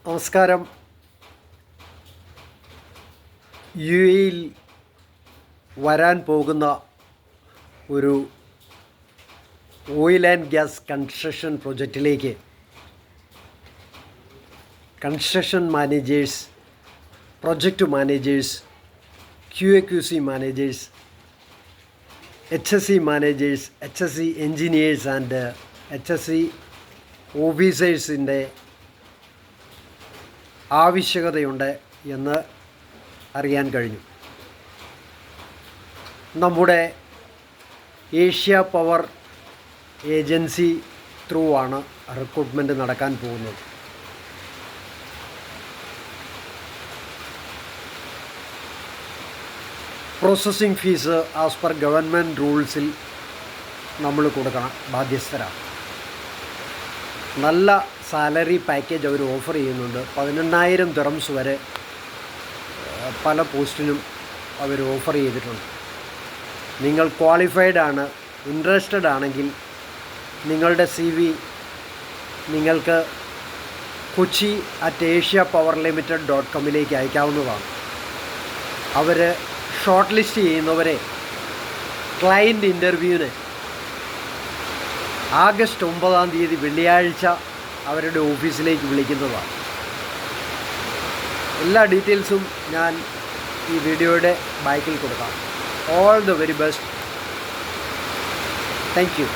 നമസ്കാരം. യു എയിൽ വരാൻ പോകുന്ന ഒരു ഓയിൽ ആൻഡ് ഗ്യാസ് കൺസ്ട്രക്ഷൻ പ്രൊജക്റ്റിലേക്ക് construction managers, project managers, QAQC managers, HSE managers, HSE engineers and HSE ഓഫീസേഴ്സിൻ്റെ ആവശ്യകതയുണ്ട് എന്ന് അറിയാൻ കഴിഞ്ഞു. നമ്മുടെ ഏഷ്യ പവർ ഏജൻസി ത്രൂ ആണ് റിക്രൂട്ട്മെൻറ്റ് നടക്കാൻ പോകുന്നത്. Processing fees as per government റൂൾസിൽ നമ്മൾ കൊടുക്കണം, ബാധ്യസ്ഥരാണ്. നല്ല സാലറി പാക്കേജ് അവർ ഓഫർ ചെയ്യുന്നുണ്ട്. 18,000 ദിറംസ് വരെ പല പോസ്റ്റിനും അവർ ഓഫർ ചെയ്തിട്ടുണ്ട്. നിങ്ങൾ ക്വാളിഫൈഡ് ആണ്, ഇൻട്രസ്റ്റഡ് ആണെങ്കിൽ നിങ്ങളുടെ CV നിങ്ങൾക്ക് kochi@asiapowerlimited.com അയക്കാവുന്നതാണ്. അവർ ഷോർട്ട് ലിസ്റ്റ് ചെയ്യുന്നവരെ ക്ലയൻറ്റ് ഇൻ്റർവ്യൂവിന് ആഗസ്റ്റ് 9 വെള്ളിയാഴ്ച അവരുടെ ഓഫീസിലേക്ക് വിളിക്കുന്നതാണ്. എല്ലാ ഡീറ്റെയിൽസും ഞാൻ ഈ വീഡിയോയുടെ ബാക്കിൽ കൊടുക്കാം. All the very best. Thank you.